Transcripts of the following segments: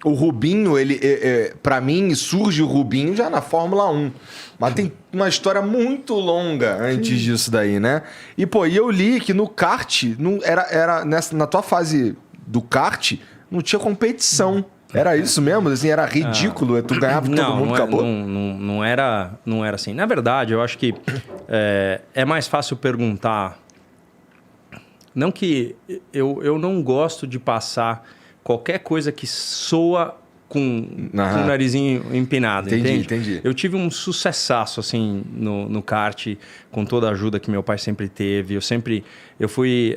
O Rubinho, pra mim, surge o Rubinho já na Fórmula 1. Mas tem uma história muito longa antes disso daí, né? E, pô, eu li que no kart, na tua fase do kart, não tinha competição. Era isso mesmo? Assim, era ridículo? Tu ganhava todo mundo, acabou? Não era assim. Na verdade, eu acho que é mais fácil perguntar... Não que... Eu não gosto de passar qualquer coisa que soa com o narizinho empinado, Entendi. Eu tive um sucessaço, assim, no kart, com toda a ajuda que meu pai sempre teve. Eu fui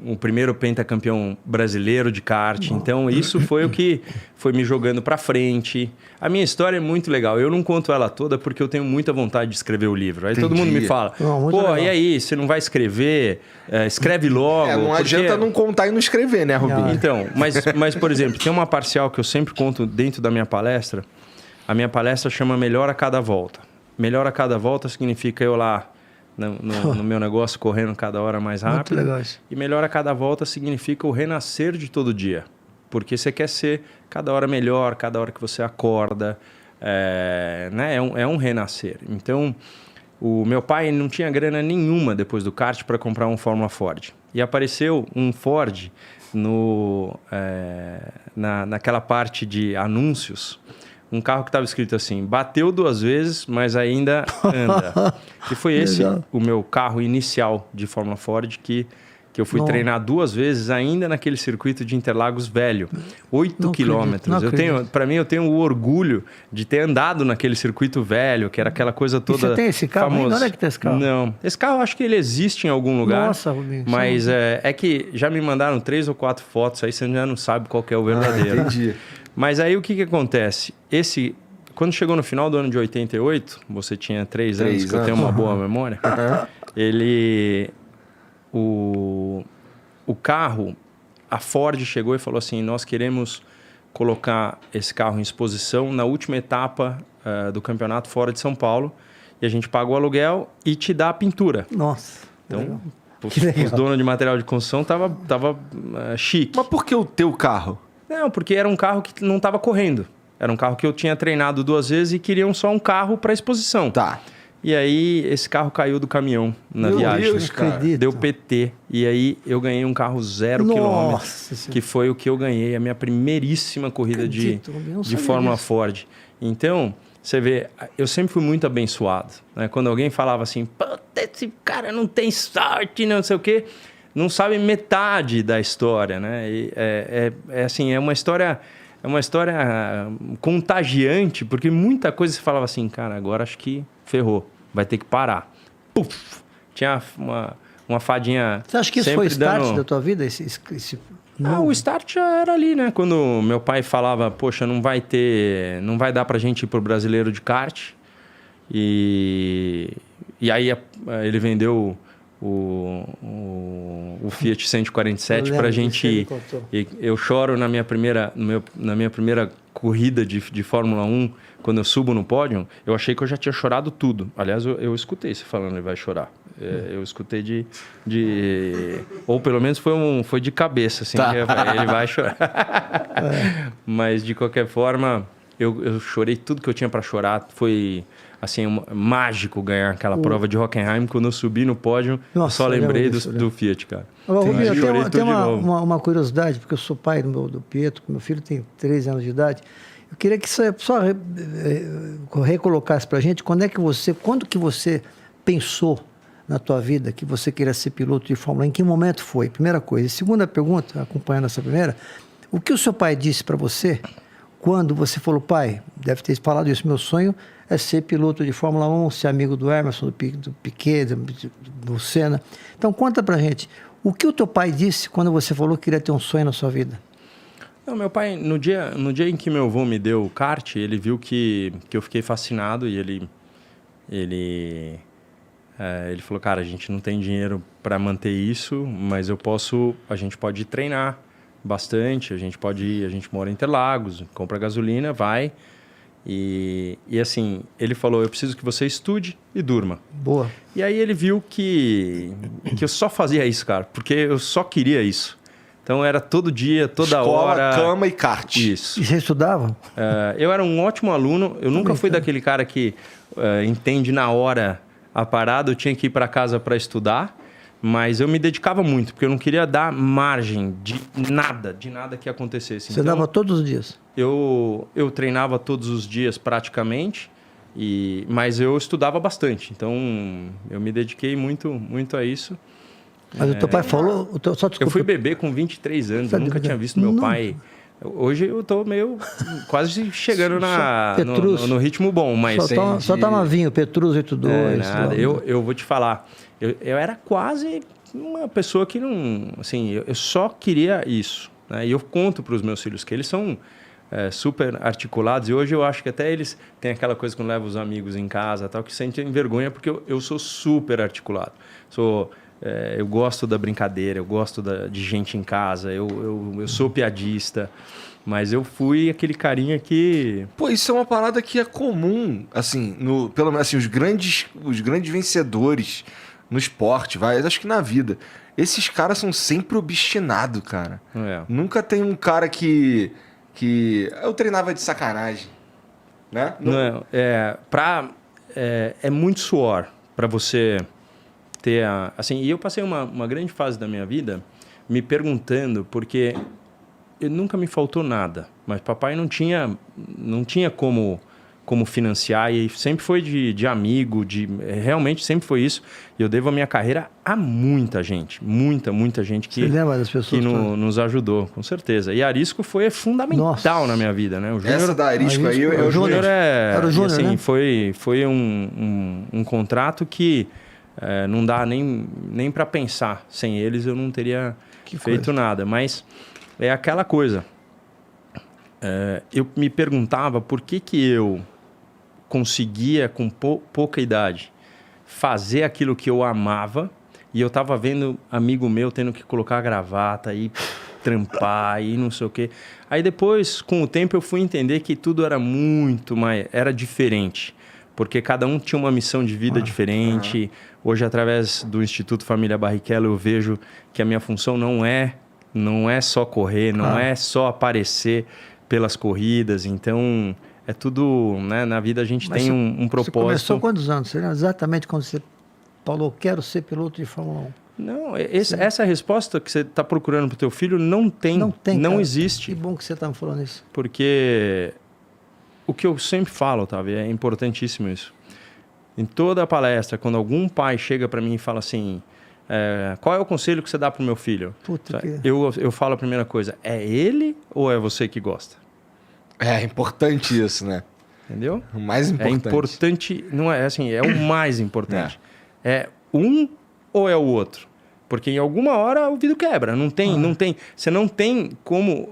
o primeiro pentacampeão brasileiro de kart, então isso foi o que foi me jogando para frente. A minha história é muito legal. Eu não conto ela toda porque eu tenho muita vontade de escrever o livro. Aí todo mundo me fala, pô, e aí, você não vai escrever? Escreve logo. Não adianta não contar e não escrever, né, Rubinho? Então, mas, por exemplo, tem uma parcial que eu sempre conto dentro da minha palestra. A minha palestra chama Melhor a Cada Volta. Melhor a Cada Volta significa eu lá no meu negócio correndo cada hora mais rápido. Muito legal isso. E melhor a cada volta significa o renascer de todo dia. Porque você quer ser cada hora melhor, cada hora que você acorda. Né? É um renascer. Então, o meu pai não tinha grana nenhuma depois do kart para comprar um Fórmula Ford. E apareceu um Ford naquela parte de anúncios. Um carro que estava escrito assim, bateu 2 vezes, mas ainda anda. E foi esse o meu carro inicial de Fórmula Ford que eu fui treinar 2 vezes ainda naquele circuito de Interlagos velho. 8 quilômetros. Para mim, eu tenho o orgulho de ter andado naquele circuito velho, que era aquela coisa toda famosa. E você tem esse carro? Onde é que tem esse carro? Não. Esse carro, acho que ele existe em algum lugar. Nossa, Rubinho. Mas é que já me mandaram 3 ou 4 fotos, aí você já não sabe qual que é o verdadeiro. Entendi. Mas aí o que acontece? Quando chegou no final do ano de 88, você tinha 3 anos, que eu tenho uma boa memória, o carro, a Ford chegou e falou assim, nós queremos colocar esse carro em exposição na última etapa do campeonato fora de São Paulo, e a gente paga o aluguel e te dá a pintura. Nossa. Então, os donos de material de construção tava chique. Mas por que o teu carro? Não, porque era um carro que não estava correndo. Era um carro que eu tinha treinado 2 vezes e queriam só um carro para exposição. Tá. E aí, esse carro caiu do caminhão na viagem. Deus, cara. Deu PT. E aí, eu ganhei um carro 0 quilômetros, que foi o que eu ganhei, a minha primeiríssima corrida de Fórmula Ford. Então, você vê, eu sempre fui muito abençoado. Né? Quando alguém falava assim, esse cara não tem sorte, não sei o quê, não sabe metade da história, né? Assim, é uma história contagiante, porque muita coisa você falava assim, cara, agora acho que ferrou, vai ter que parar. Puf! Tinha uma fadinha. Você acha que isso foi o start da tua vida? O start já era ali, né? Quando meu pai falava, poxa, não vai dar pra gente ir pro Brasileiro de kart. E aí ele vendeu o Fiat 147 pra gente ir. E eu choro na minha primeira corrida de Fórmula 1, quando eu subo no pódio, eu achei que eu já tinha chorado tudo. Aliás, eu escutei você falando, ele vai chorar. Eu escutei ou pelo menos foi de cabeça, assim, tá. Ele vai chorar. Mas, de qualquer forma, eu chorei tudo que eu tinha para chorar. Foi, assim, mágico ganhar aquela prova de Hockenheim. Quando eu subi no pódio, eu só lembrei do Fiat, cara. Eu tenho uma curiosidade, porque eu sou pai do Pietro, meu filho tem 13 anos de idade. Eu queria que você só recolocasse para a gente quando que você pensou na tua vida que você queria ser piloto de Fórmula 1, em que momento foi? Primeira coisa. E segunda pergunta, acompanhando essa primeira, o que o seu pai disse para você quando você falou, pai, deve ter falado isso, meu sonho é ser piloto de Fórmula 1, ser amigo do Emerson, do Piquet, do Senna. Então conta pra gente, o que o teu pai disse quando você falou que queria ter um sonho na sua vida? Não, meu pai, no dia em que meu avô me deu o kart, ele viu que eu fiquei fascinado e ele falou, cara, a gente não tem dinheiro para manter isso, mas a gente pode treinar bastante, a gente mora em Interlagos, compra gasolina, vai. E assim, ele falou, eu preciso que você estude e durma. Boa. E aí ele viu que eu só fazia isso, cara, porque eu só queria isso. Então era todo dia, toda Escola, hora. cama e kart. Isso. E você estudava? Eu era um ótimo aluno. Eu nunca fui daquele cara que entende na hora a parada. Eu tinha que ir para casa para estudar. Mas eu me dedicava muito, porque eu não queria dar margem de nada que acontecesse. Você dava todos os dias? Eu treinava todos os dias praticamente, mas eu estudava bastante. Então eu me dediquei muito a isso. Mas o teu pai falou... Só desculpa. Eu fui bebê com 23 anos, eu nunca tinha visto meu pai... Hoje eu tô meio quase chegando no ritmo bom, mas... Só toma vinho, Petrus 82. Nada. Eu vou te falar, eu era quase uma pessoa que não... Assim, eu só queria isso. Né? E eu conto para os meus filhos que eles são super articulados. E hoje eu acho que até eles têm aquela coisa quando levam os amigos em casa, tal, que sentem vergonha, porque eu sou super articulado. Eu gosto da brincadeira, eu gosto de gente em casa, eu sou piadista, mas eu fui aquele carinha que... Pô, isso é uma parada que é comum, assim, pelo menos assim, os grandes vencedores no esporte, acho que na vida. Esses caras são sempre obstinados, cara. Nunca tem um cara que eu treinava de sacanagem, né? É muito suor para você... Assim, e eu passei uma grande fase da minha vida me perguntando, porque nunca me faltou nada, mas papai não tinha como financiar, e sempre foi de amigo, realmente sempre foi isso. E eu devo a minha carreira a muita gente, muita gente que, Você lembra das pessoas que nos ajudou, com certeza. E Arisco foi fundamental na minha vida, né? O Júnior, essa da Arisco aí, o Júnior era o Júnior, assim, né? Foi um contrato que não dá nem para pensar. Sem eles eu não teria feito nada. Mas é aquela coisa. Eu me perguntava por que eu conseguia, com pouca idade, fazer aquilo que eu amava, e eu estava vendo amigo meu tendo que colocar gravata e trampar e não sei o quê. Aí depois, com o tempo, eu fui entender que tudo era era diferente. Porque cada um tinha uma missão de vida diferente. Hoje, através do Instituto Família Barrichello, eu vejo que a minha função não é só correr, não é só aparecer pelas corridas. Então, é tudo... Né? Na vida a gente tem um propósito. Você começou quantos anos? Você lembra exatamente quando você falou, quero ser piloto de Fórmula 1? Não, essa resposta que você está procurando para o teu filho não existe. Que bom que você está me falando isso. Porque... O que eu sempre falo, Otávio, é importantíssimo isso. Em toda a palestra, quando algum pai chega para mim e fala assim, qual é o conselho que você dá para o meu filho? Eu falo a primeira coisa, é ele ou é você que gosta? É importante isso, né? Entendeu? O mais importante. É importante, não é assim, é o mais importante. É um ou é o outro? Porque em alguma hora o vidro quebra. Você não tem como...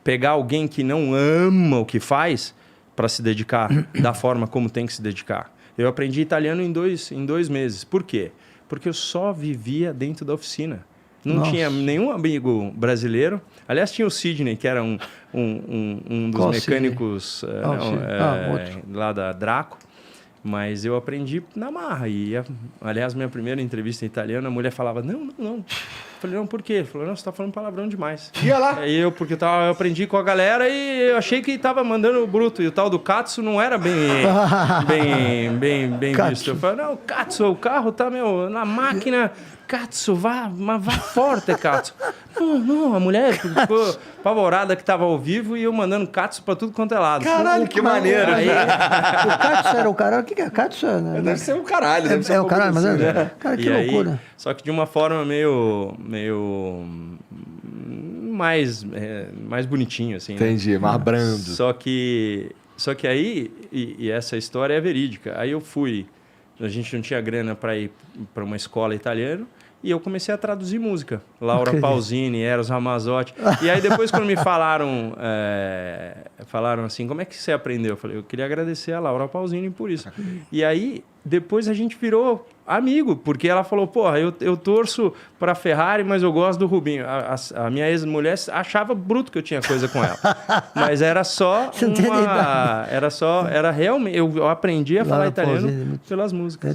pegar alguém que não ama o que faz para se dedicar da forma como tem que se dedicar. Eu aprendi italiano em dois meses. Por quê? Porque eu só vivia dentro da oficina. Não tinha nenhum amigo brasileiro. Aliás, tinha o Sidney, que era um dos mecânicos lá da Draco. Mas eu aprendi na marra. Aliás, minha primeira entrevista em italiano, a mulher falava, não. Eu falei, não, por quê? Ele falou, não, você está falando palavrão demais. Ia lá. Aí eu aprendi com a galera e eu achei que estava mandando bruto. E o tal do Katsu não era bem visto. Eu falei, não, Katsu, o carro tá, na máquina... Katsu, vá forte, Katsu. Não, a mulher ficou apavorada que estava ao vivo e eu mandando Katsu para tudo quanto é lado. Caralho, que maneiro. Aí, o Katsu era o caralho. O que é Katsu? Deve ser o caralho. É o caralho, mas cara, que loucura. Aí, só que de uma forma meio mais bonitinho, assim. Entendi, né? mais brando. Só que aí, e essa história é verídica, aí eu fui, a gente não tinha grana para ir para uma escola italiana, e eu comecei a traduzir música. Laura Pausini, Eros Ramazzotti. E aí depois quando me falaram assim, como é que você aprendeu? Eu falei, eu queria agradecer a Laura Pausini por isso. E aí depois a gente virou amigo, porque ela falou, porra, eu torço para Ferrari, mas eu gosto do Rubinho. A minha ex-mulher achava bruto que eu tinha coisa com ela. Mas era só era realmente... Eu aprendi a falar italiano pelas músicas.